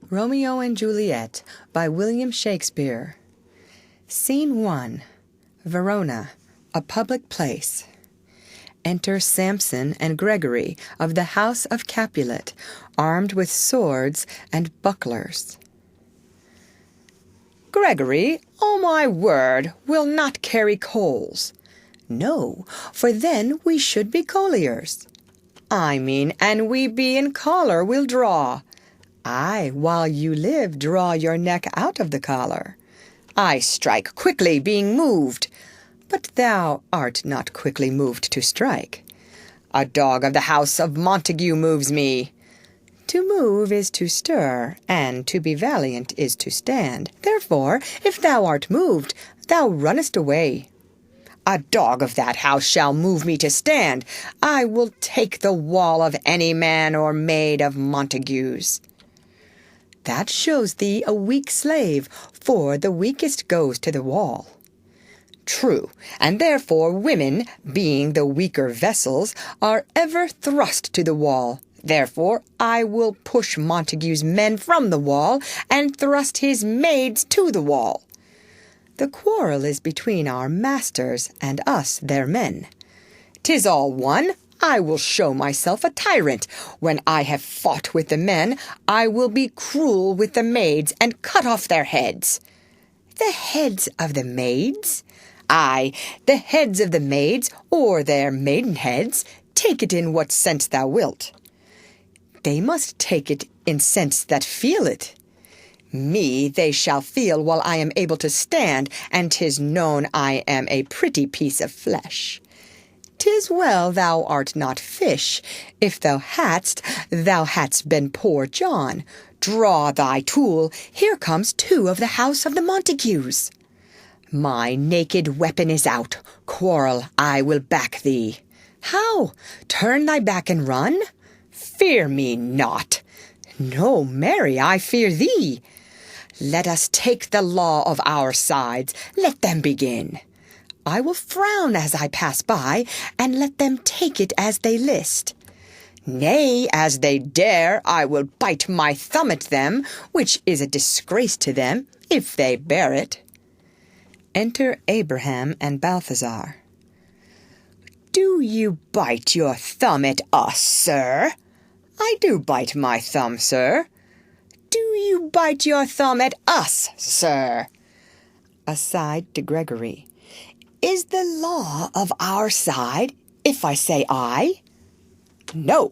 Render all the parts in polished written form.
Romeo and Juliet by William Shakespeare. Scene 1. Verona, a public place. Enter Samson and Gregory of the house of Capulet, armed with swords and bucklers. Gregory, o' my word, will not carry coals. No, for then we should be colliers. I mean, an we be in collar, we'll draw. Ay, while you live, draw your neck out of the collar. I strike quickly, being moved. But thou art not quickly moved to strike. A dog of the house of Montague moves me. To move is to stir, and to be valiant is to stand. Therefore, if thou art moved, thou runnest away. A dog of that house shall move me to stand. I will take the wall of any man or maid of Montagues. That shows thee a weak slave, for the weakest goes to the wall. True, and therefore women, being the weaker vessels, are ever thrust to the wall. Therefore I will push Montague's men from the wall, and thrust his maids to the wall. The quarrel is between our masters and us, their men. 'Tis all one. I will show myself a tyrant. When I have fought with the men, I will be cruel with the maids, and cut off their heads. The heads of the maids? Ay, the heads of the maids, or their maidenheads. Take it in what sense thou wilt. They must take it in sense that feel it. Me they shall feel while I am able to stand, and 'tis known I am a pretty piece of flesh. 'Tis well thou art not fish. If thou hadst been poor John. Draw thy tool. Here comes 2 of the house of the Montagues. My naked weapon is out. Quarrel, I will back thee. How? Turn thy back and run? Fear me not. No, marry, I fear thee. Let us take the law of our sides. Let them begin. I will frown as I pass by, and let them take it as they list. Nay, as they dare, I will bite my thumb at them, which is a disgrace to them, if they bear it. Enter Abraham and Balthazar. Do you bite your thumb at us, sir? I do bite my thumb, sir. Do you bite your thumb at us, sir? Aside to Gregory. Is the law of our side, if I say aye? No.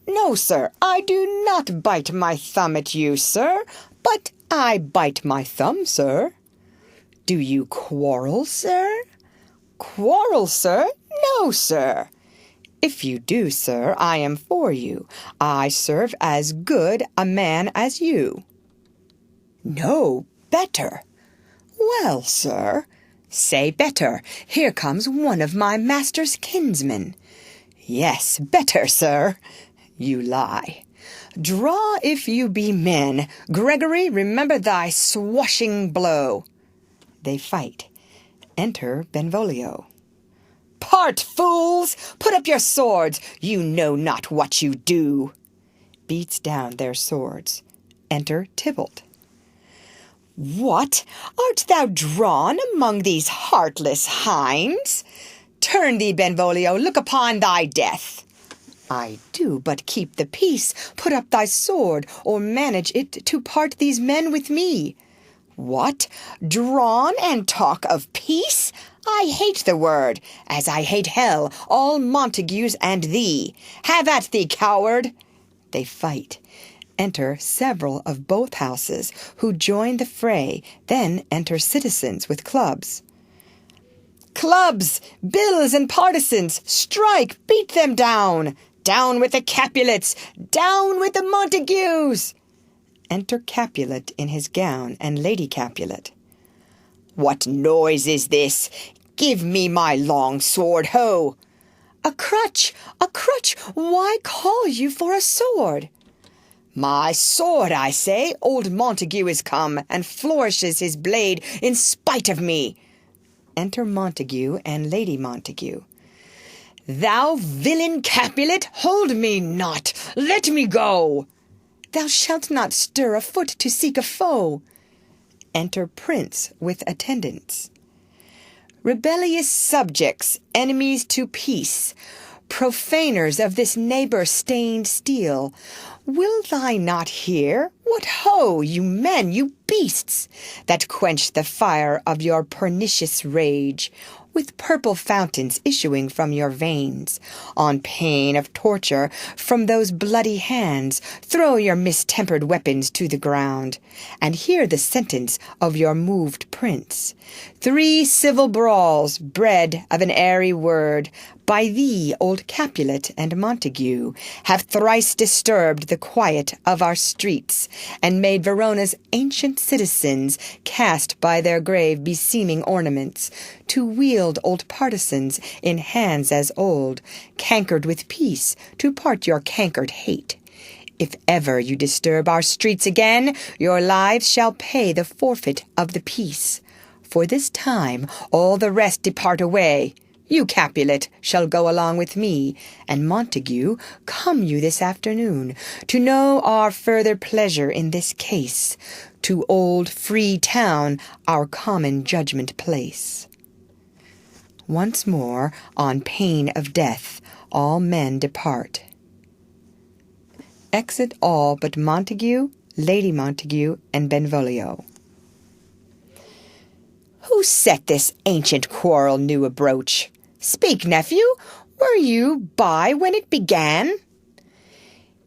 No, sir, I do not bite my thumb at you, sir, but I bite my thumb, sir. Do you quarrel, sir? Quarrel, sir? No, sir. If you do, sir, I am for you. I serve as good a man as you. No, better. Well, sir, say better. Here comes one of my master's kinsmen. Yes, better, sir. You lie. Draw if you be men. Gregory, remember thy swashing blow. They fight. Enter Benvolio. Part, fools! Put up your swords. You know not what you do. Beats down their swords. Enter Tybalt. What? Art thou drawn among these heartless hinds? Turn thee, Benvolio, look upon thy death. I do but keep the peace. Put up thy sword, or manage it to part these men with me. What? Drawn and talk of peace? I hate the word, as I hate hell, all Montagues and thee. Have at thee, coward! They fight. Enter several of both houses, who join the fray. Then enter citizens with clubs. Clubs, bills, and partisans, strike, beat them down! Down with the Capulets! Down with the Montagues! Enter Capulet in his gown and Lady Capulet. What noise is this? Give me my long sword, ho! A crutch! A crutch! Why call you for a sword? My sword, I say. Old Montague is come, and flourishes his blade in spite of me. Enter Montague and Lady Montague. Thou villain Capulet, hold me not! Let me go! Thou shalt not stir a foot to seek a foe. Enter Prince with attendants. Rebellious subjects, enemies to peace, profaners of this neighbor-stained steel, will thy not hear? What ho, you men, you beasts, that quench the fire of your pernicious rage, with purple fountains issuing from your veins. On pain of torture, from those bloody hands, throw your mistempered weapons to the ground, and hear the sentence of your moved prince. 3 civil brawls, bred of an airy word, by thee, old Capulet and Montague, have thrice disturbed the quiet of our streets, and made Verona's ancient citizens cast by their grave beseeming ornaments, to wield old partisans in hands as old, cankered with peace, to part your cankered hate. If ever you disturb our streets again, your lives shall pay the forfeit of the peace. For this time all the rest depart away. You, Capulet, shall go along with me, and Montague, come you this afternoon, to know our further pleasure in this case, to old free town our common judgment place. Once more, on pain of death, all men depart. Exit all but Montague, Lady Montague, and Benvolio. Who set this ancient quarrel new abroach? Speak, nephew, were you by when it began?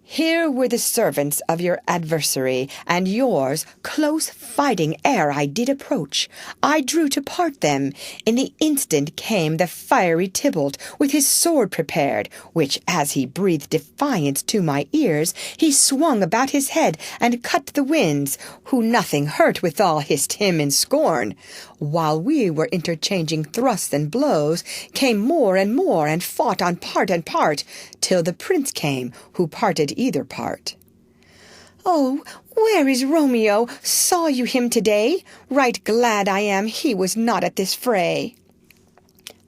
Here were the servants of your adversary, and yours close fighting ere I did approach. I drew to part them. In the instant came the fiery Tybalt, with his sword prepared, which, as he breathed defiance to my ears, he swung about his head, and cut the winds, who nothing hurt withal hissed him in scorn. While we were interchanging thrusts and blows, came more, and fought on part and part, till the prince came, who parted either part. Oh, where is Romeo? Saw you him today? Right glad I am he was not at this fray.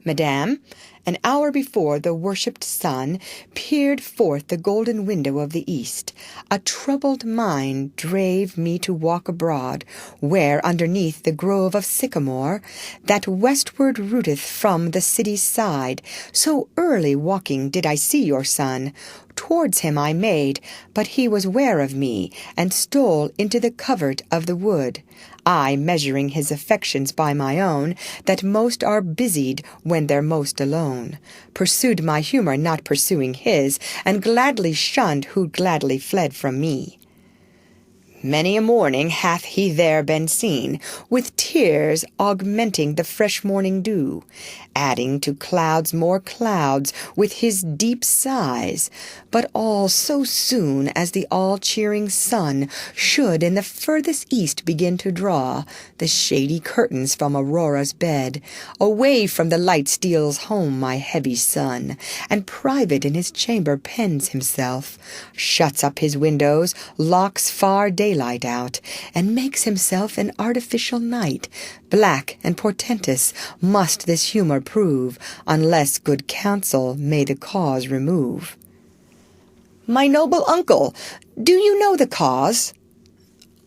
Madame, an hour before the worshipped sun peered forth the golden window of the east, a troubled mind drave me to walk abroad, where underneath the grove of sycamore, that westward rooteth from the city's side, so early walking did I see your son. Towards him I made, but he was ware of me, and stole into the covert of the wood. I measuring his affections by my own, that most are busied when they're most alone, pursued my humour, not pursuing his, and gladly shunned who gladly fled from me. Many a morning hath he there been seen, with tears augmenting the fresh morning dew, adding to clouds more clouds with his deep sighs, but all so soon as the all-cheering sun should in the furthest east begin to draw the shady curtains from Aurora's bed, away from the light steals home my heavy son, and private in his chamber pens himself, shuts up his windows, locks far daylight out, and makes himself an artificial night. Black and portentous must this humour prove, unless good counsel may the cause remove. My noble uncle, do you know the cause?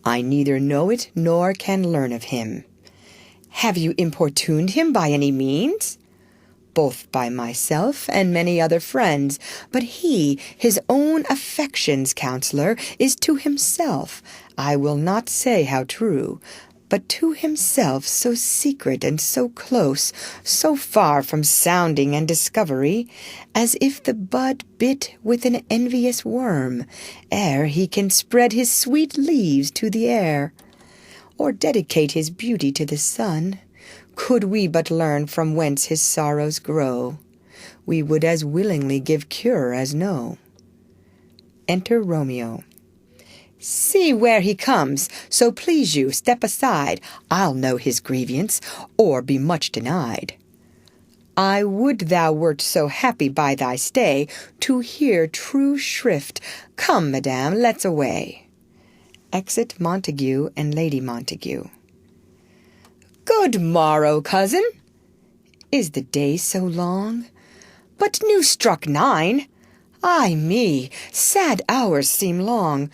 I neither know it nor can learn of him. Have you importuned him by any means? Both by myself and many other friends, but he, his own affections' counsellor, is to himself, I will not say how true, but to himself so secret and so close, so far from sounding and discovery, as if the bud bit with an envious worm, ere he can spread his sweet leaves to the air, or dedicate his beauty to the sun. Could we but learn from whence his sorrows grow, we would as willingly give cure as know. Enter Romeo. See where he comes, so please you, step aside, I'll know his grievance, or be much denied. I would thou wert so happy by thy stay, to hear true shrift. Come, madame, let's away. Exit Montague and Lady Montague. Good morrow, cousin. Is the day so long? But new struck 9. Ay me, sad hours seem long.